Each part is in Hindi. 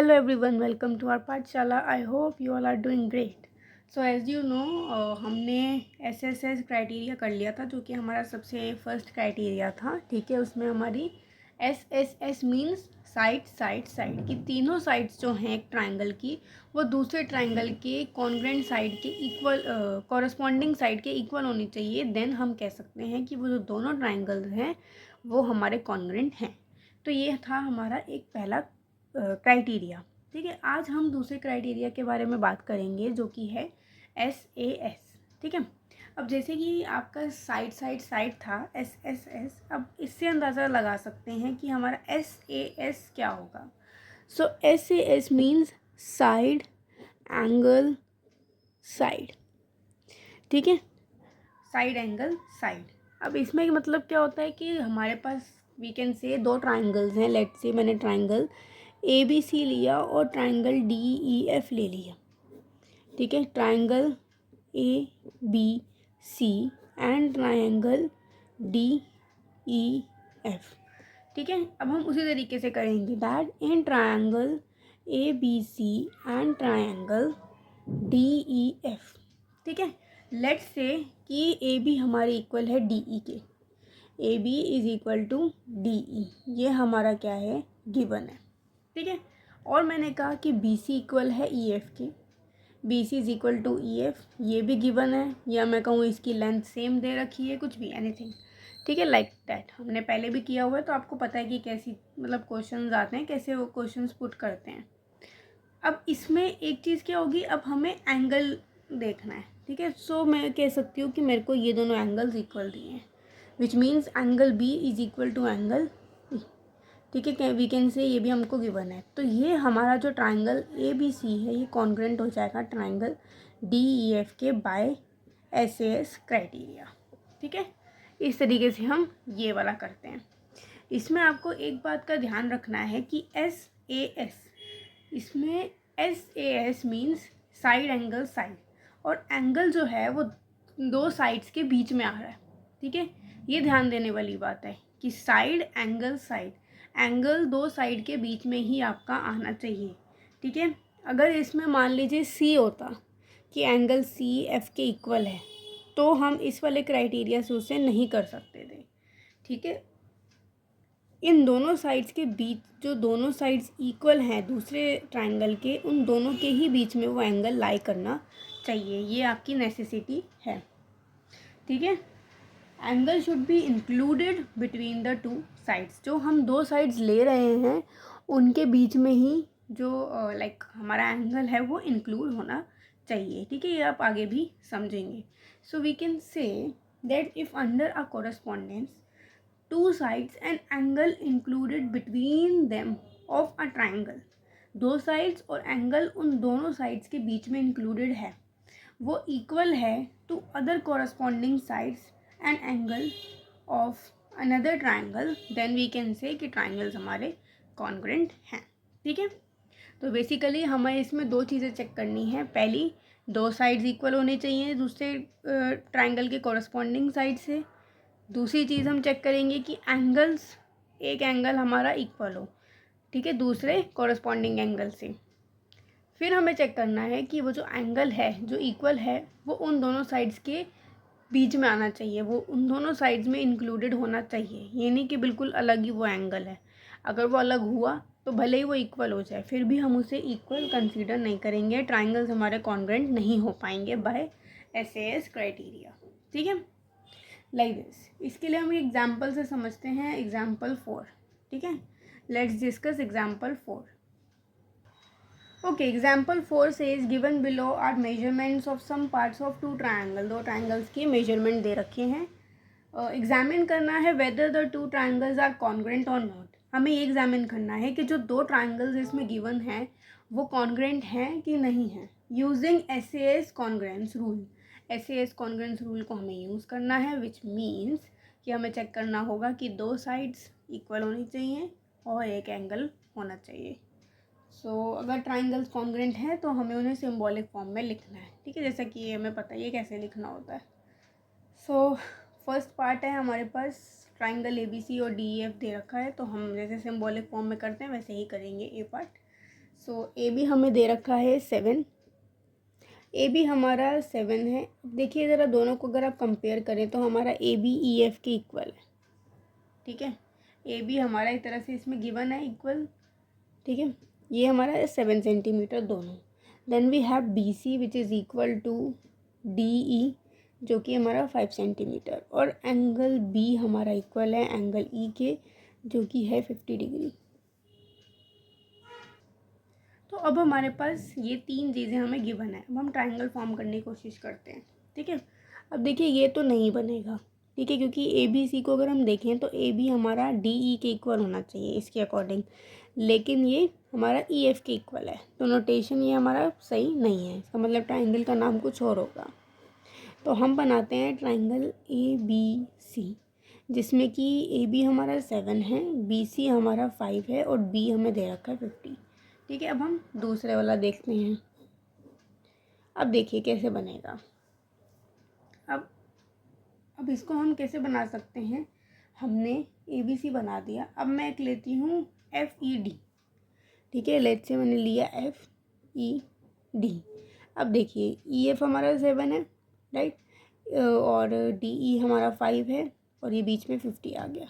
Hello everyone, welcome to our पाठशाला. I hope you all are doing great. So as you know, हमने SSS क्राइटेरिया कर लिया था, जो कि हमारा सबसे फर्स्ट क्राइटेरिया था. ठीक है, उसमें हमारी SSS means side side side की तीनों साइड्स जो हैं एक ट्राइंगल की, वो दूसरे ट्राइंगल के कॉन्ग्रेंट साइड के इक्वल कॉरस्पॉन्डिंग साइड के इक्वल होनी चाहिए. देन हम कह सकते हैं कि वो जो दोनों ट्राइंगल्स हैं वो हमारे कॉन्ग्रेंट हैं. तो ये था हमारा एक पहला क्राइटेरिया. ठीक है, आज हम दूसरे क्राइटेरिया के बारे में बात करेंगे जो कि है SAS. ठीक है, अब जैसे कि आपका साइड साइड साइड था SSS, अब इससे अंदाज़ा लगा सकते हैं कि हमारा SAS क्या होगा. सो SAS means side angle side. ठीक है, साइड एंगल साइड. अब इसमें मतलब क्या होता है कि हमारे पास वी कैन से दो ट्राइंगल्स हैं. लेट्स से मैंने ट्राइंगल ABC लिया और ट्राइंगल DEF ले लिया. ठीक है, triangle ABC and triangle DEF. ठीक है, अब हम उसी तरीके से करेंगे that in triangle ABC and triangle DEF. ठीक है, लेट्स से कि AB हमारे इक्वल है DE के. AB is equal to DE, ये हमारा क्या है, गिवन है. ठीक है, और मैंने कहा कि BC इक्वल है EF के. BC is equal to EF, ये भी गिवन है. या मैं कहूँ इसकी लेंथ सेम दे रखी है, कुछ भी एनीथिंग. ठीक है, लाइक दैट हमने पहले भी किया हुआ है, तो आपको पता है कि कैसी मतलब क्वेश्चंस आते हैं, कैसे वो क्वेश्चंस पुट करते हैं. अब इसमें एक चीज़ क्या होगी, अब हमें एंगल देखना है. ठीक है, सो मैं कह सकती हूँ कि मेरे को ये दोनों एंगल्स इक्वल दिए हैं, which means angle B is equal to angle E. ठीक है, वी कैन से ये भी हमको गिवन है. तो ये हमारा जो ट्राइंगल ABC है ये कॉन्ग्रेंट हो जाएगा ट्राइंगल DEF के बाय SAS क्राइटेरिया. ठीक है, इस तरीके से हम ये वाला करते हैं. इसमें आपको एक बात का ध्यान रखना है कि SAS, इसमें SAS means side angle side, और एंगल जो है वो दो साइड्स के बीच में आ रहा है. ठीक है, ये ध्यान देने वाली बात है कि साइड एंगल साइड, एंगल दो साइड के बीच में ही आपका आना चाहिए. ठीक है, अगर इसमें मान लीजिए C होता कि एंगल CF के इक्वल है, तो हम इस वाले क्राइटेरिया से उसे नहीं कर सकते थे. ठीक है, इन दोनों साइड्स के बीच, जो दोनों साइड्स इक्वल हैं दूसरे ट्राइंगल के, उन दोनों के ही बीच में वो एंगल लाई करना चाहिए. ये आपकी नेसेसिटी है. ठीक है, angle should be included between the two sides. जो हम दो साइड्स ले रहे हैं उनके बीच में ही जो लाइक हमारा एंगल है वो इंक्लूड होना चाहिए. ठीक है, ये आप आगे भी समझेंगे. So we can say that if under a correspondence two sides and angle included between them of a triangle, दो साइड्स और एंगल उन दोनों साइड्स के बीच में इंक्लूडेड है, वो इक्वल है to other corresponding sides and angle of another triangle, then we can say कि ट्राइंगल्स हमारे कॉन्ग्रेंट हैं. ठीक है, तो बेसिकली हमें इसमें दो चीज़ें चेक करनी है. पहली, दो साइड्स इक्वल होने चाहिए दूसरे ट्राइंगल के कॉरस्पॉन्डिंग साइड से. दूसरी चीज़ हम चेक करेंगे कि एंगल्स, एक एंगल हमारा इक्वल हो, ठीक है, दूसरे कॉरस्पॉन्डिंग एंगल से. फिर हमें चेक करना है कि वो जो एंगल है जो इक्वल है वो उन दोनों साइड्स के बीच में आना चाहिए, वो उन दोनों साइड्स में इंक्लूडेड होना चाहिए. ये नहीं कि बिल्कुल अलग ही वो एंगल है. अगर वो अलग हुआ तो भले ही वो इक्वल हो जाए, फिर भी हम उसे इक्वल कंसीडर नहीं करेंगे. ट्राइंगल्स हमारे कॉन्ग्रेंट नहीं हो पाएंगे बाय SAS क्राइटेरिया. ठीक है, लाइक दिस. इसके लिए हम एग्जाम्पल से समझते हैं. एग्जाम्पल 4. ठीक है, let's discuss example 4. Okay, example 4 says given below are measurements of some parts of two triangle. दो triangles की measurement दे रखे हैं. एग्जामिन करना है whether the two triangles are congruent or not. हमें ये एग्जामिन करना है कि जो दो triangles इसमें given हैं वो congruent हैं कि नहीं हैं. Using SAS congruence rule. SAS congruence rule को हमें यूज़ करना है, which means कि हमें चेक करना होगा कि दो sides equal होनी चाहिए और एक एंगल होना चाहिए. अगर ट्राइंगल्स कॉन्ग्रेंट हैं तो हमें उन्हें सिंबॉलिक फॉर्म में लिखना है. ठीक है, जैसा कि ये हमें पता है ये कैसे लिखना होता है. फर्स्ट पार्ट है हमारे पास, ट्राइंगल ABC और DEF दे रखा है, तो हम जैसे सिंबॉलिक फॉर्म में करते हैं वैसे ही करेंगे ए पार्ट. सो ए बी हमें दे रखा है 7, ए बी हमारा 7 है। देखिए ज़रा दोनों को अगर आप कंपेयर करें तो हमारा ए बी ई एफ के इक्वल है, ठीक है। ए बी हमारा एक तरह से इसमें गिवन है इक्वल, ठीक है। ये हमारा है 7 सेंटीमीटर दोनों। Then we have B C which is equal to D E जो कि हमारा 5 सेंटीमीटर, और एंगल बी हमारा इक्वल है एंगल ई के जो कि है 50 डिग्री। तो अब हमारे पास ये 3 चीज़ें हमें गिवन है। अब हम ट्राइंगल फॉर्म करने की कोशिश करते हैं, ठीक है। अब देखिए ये तो नहीं बनेगा, ठीक है, क्योंकि ए बी सी को अगर हम देखें तो ए बी हमारा डी ई के इक्वल होना चाहिए इसके अकॉर्डिंग, लेकिन ये हमारा ई एफ के इक्वल है, तो नोटेशन ये हमारा सही नहीं है। इसका मतलब ट्राइंगल का नाम कुछ और होगा। तो हम बनाते हैं ट्राइंगल ए बी सी, जिसमें कि ए बी हमारा 7 है, बी सी हमारा 5 है और बी हमें दे रखा है 50, ठीक है। अब हम दूसरे वाला देखते हैं। अब देखिए कैसे बनेगा। अब अब इसको हम कैसे बना सकते हैं, हमने ए बी सी बना दिया। अब मैं एक लेती हूँ एफ ई डी, ठीक है। लेट से मैंने लिया एफ ई डी। अब देखिए ई एफ हमारा 7 है, राइट, और डी ई हमारा 5 है और ये बीच में 50 आ गया,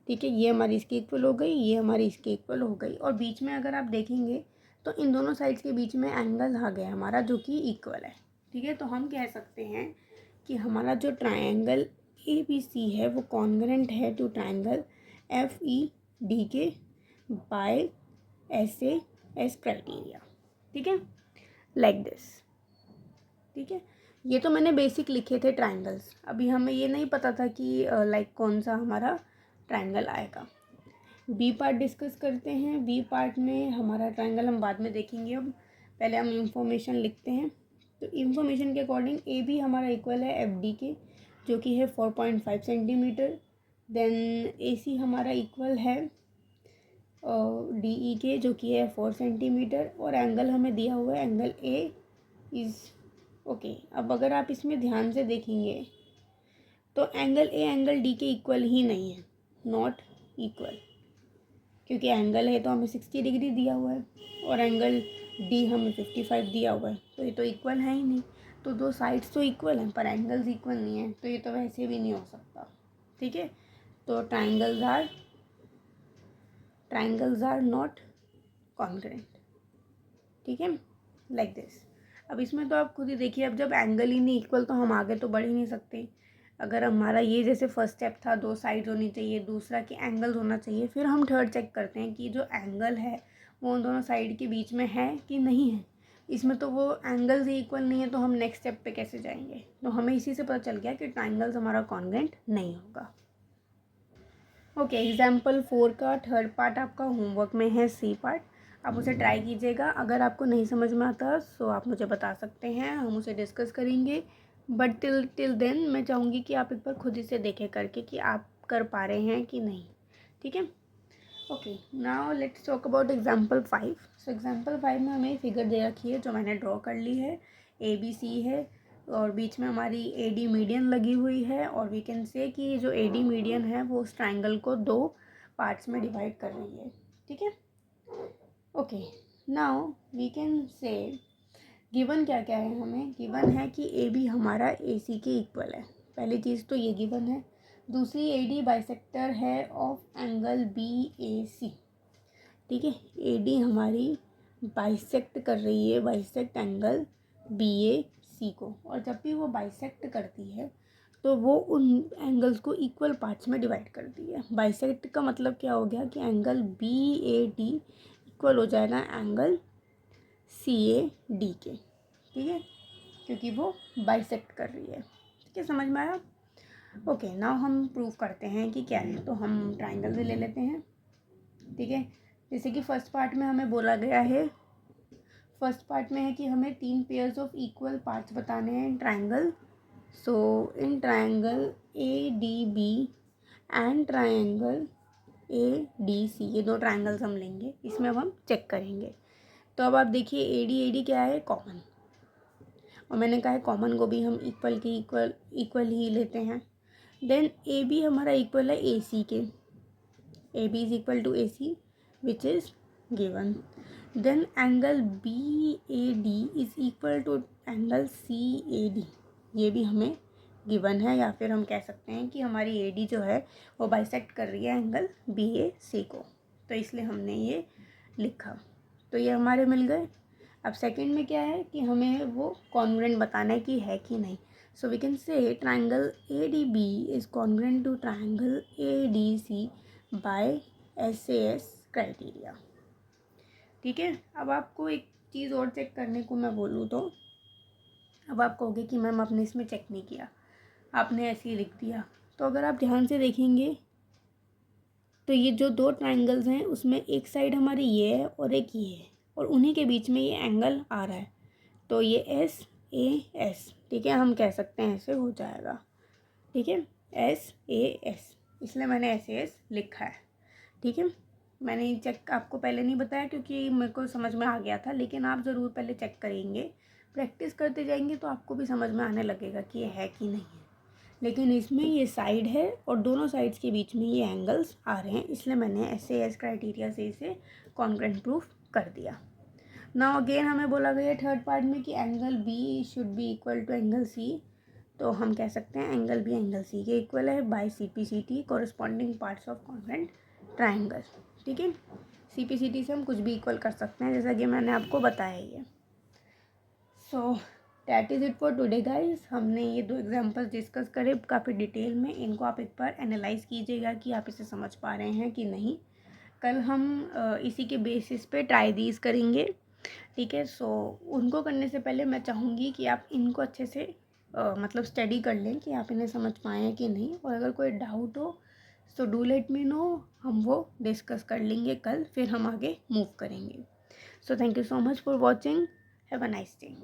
ठीक है। ये हमारी इसके इक्वल हो गई, ये हमारी इसके इक्वल हो गई, और बीच में अगर आप देखेंगे तो इन दोनों साइड्स के बीच में एंगल आ गया हमारा जो कि इक्वल है, ठीक है। तो हम कह सकते हैं कि हमारा जो ट्रायंगल ए बी सी है वो कॉन्ग्रेंट है to triangle F E D के by S A S criteria, ठीक है, लाइक दिस, ठीक है। ये तो मैंने बेसिक लिखे थे ट्रायंगल्स। अभी हमें ये नहीं पता था कि लाइक कौन सा हमारा ट्रायंगल आएगा। बी पार्ट डिस्कस करते हैं। बी पार्ट में हमारा ट्रायंगल हम बाद में देखेंगे। अब पहले हम इंफॉर्मेशन लिखते हैं। तो इंफॉर्मेशन के अकॉर्डिंग ए बी हमारा इक्वल है एफ डी के जो कि है 4.5 सेंटीमीटर। देन ए सी हमारा इक्वल है डी ई के जो कि है 4 सेंटीमीटर, और एंगल हमें दिया हुआ है एंगल ए इज़ ओके। अब अगर आप इसमें ध्यान से देखेंगे तो एंगल ए एंगल डी के इक्वल ही नहीं है, नॉट इक्वल, क्योंकि एंगल है तो हमें 60 डिग्री दिया हुआ है और एंगल डी हमें 55 दिया हुआ है, तो ये तो इक्वल है ही नहीं। तो दो साइड्स तो इक्वल हैं पर एंगल्स इक्वल नहीं है, तो ये तो वैसे भी नहीं हो सकता, ठीक है। तो ट्राइंगल्स आर नॉट कॉन्ग्रुएंट, ठीक है, लाइक दिस। अब इसमें तो आप खुद ही देखिए, अब जब एंगल ही नहीं इक्वल तो हम आगे तो बढ़ ही नहीं सकते। अगर हमारा ये जैसे फर्स्ट स्टेप था 2 साइड होनी चाहिए, दूसरा कि एंगल्स होना चाहिए, फिर हम थर्ड चेक करते हैं कि जो एंगल है वो उन दोनों साइड के बीच में है कि नहीं है। इसमें तो वो एंगल्स ही इक्वल नहीं है, तो हम नेक्स्ट स्टेप पे कैसे जाएंगे। तो हमें इसी से पता चल गया कि ट्राइंगल्स हमारा कॉन्ग्रुएंट नहीं होगा। ओके, एग्जाम्पल 4 का थर्ड पार्ट आपका होमवर्क में है, सी पार्ट। आप उसे ट्राई कीजिएगा। अगर आपको नहीं समझ में आता सो आप मुझे बता सकते हैं, हम उसे डिस्कस करेंगे। बट टिल देन मैं चाहूँगी कि आप एक बार खुद ही से देखें करके कि आप कर पा रहे हैं कि नहीं, ठीक है। Okay, now let's talk about example 5। So example 5 में हमें फिगर दे रखी है जो मैंने ड्रॉ कर ली है। ए बी सी है और बीच में हमारी ए डी मीडियन लगी हुई है, और वी कैन से कि जो ए डी मीडियन है वो उस ट्राइंगल को 2 पार्ट्स में डिवाइड कर रही है, ठीक है। Okay, now we can say given क्या क्या है। हमें गिवन है कि ए बी हमारा ए सी के इक्वल है, पहली चीज़ तो ये गिवन है। दूसरी ए डी बाइसेक्टर है ऑफ एंगल बी ए सी, ठीक है। ए डी हमारी बाइसेक्ट कर रही है, बाइसेक्ट एंगल बी ए सी को, और जब भी वो बाइसेक्ट करती है तो वो उन एंगल्स को इक्वल पार्ट्स में डिवाइड करती है। बाइसेक्ट का मतलब क्या हो गया कि angle B A D equal हो जाएगा एंगल सी ए डी के, ठीक है, क्योंकि वो बाइसेक्ट कर रही है, ठीक है, समझ में आया। ओके, नाउ हम प्रूव करते हैं कि क्या है। तो हम ट्राइंगल भी ले लेते हैं, ठीक है। जैसे कि फर्स्ट पार्ट में हमें बोला गया है, फर्स्ट पार्ट में है कि हमें 3 पेयर्स ऑफ इक्वल पार्ट्स बताने हैं इन triangle. So in triangle A D B and triangle A D C, ये 2 ट्राइंगल्स हम लेंगे, इसमें अब हम चेक करेंगे। तो अब आप देखिए ए डी क्या है, कॉमन, और मैंने कहा है कॉमन को भी हम इक्वल ही लेते हैं। देन ए बी हमारा इक्वल है ए सी के, A B is equal to A C which is given, then angle BAD is equal to angle CAD, ये भी हमें गिवन है, या फिर हम कह सकते हैं कि हमारी AD जो है वो बाइसेक्ट कर रही है एंगल BAC को, तो इसलिए हमने ये लिखा। तो ये हमारे मिल गए। अब सेकंड में क्या है कि हमें वो कॉन्ग्रुएंट बताना है कि है कि नहीं। So we can say triangle ADB is congruent to triangle ADC by SAS criteria. ठीक है, अब आपको एक चीज़ और चेक करने को मैं बोलूँ तो अब आप कहोगे कि मैम आपने इसमें चेक नहीं किया, आपने ऐसे ही लिख दिया। तो अगर आप ध्यान से देखेंगे तो ये जो दो ट्राइंगल्स हैं उसमें एक साइड हमारी ये है और एक ये है, और उन्हीं के बीच में ये एंगल आ रहा है, तो ये SAS, ठीक है, हम कह सकते हैं ऐसे हो जाएगा। ठीक है, SAS, इसलिए मैंने SAS लिखा है। ठीक है, मैंने ये चेक आपको पहले नहीं बताया क्योंकि मेरे को समझ में आ गया था, लेकिन आप ज़रूर पहले चेक करेंगे, प्रैक्टिस करते जाएंगे तो आपको भी समझ में आने लगेगा कि ये है कि नहीं है। लेकिन इसमें ये साइड है और दोनों साइड्स के बीच में ये एंगल्स आ रहे हैं, इसलिए मैंने SAS क्राइटेरिया से इसे कॉन्ग्रुएंट प्रूफ कर दिया। नाउ अगेन हमें बोला गया थर्ड पार्ट में कि angle B should be equal to angle C, तो हम कह सकते हैं एंगल B एंगल C के इक्वल है by CPCT corresponding parts of congruent triangle. ठीक है, CPCT से हम कुछ भी इक्वल कर सकते हैं, जैसा कि मैंने आपको बताया ही है। So that is it for today guys. हमने ये दो एग्जांपल्स डिस्कस करे काफ़ी डिटेल में, इनको आप एक बार एनालाइज कीजिएगा कि आप इसे समझ पा रहे हैं कि नहीं। कल हम इसी के बेसिस पे ट्राई दीज करेंगे। ठीक है, सो उनको करने से पहले मैं चाहूँगी कि आप इनको अच्छे से मतलब स्टडी कर लें कि आप इन्हें समझ पाए हैं कि नहीं, और अगर कोई डाउट हो so do let me know, हम वो डिस्कस कर लेंगे कल, फिर हम आगे मूव करेंगे। So thank you so much for watching, have a nice day.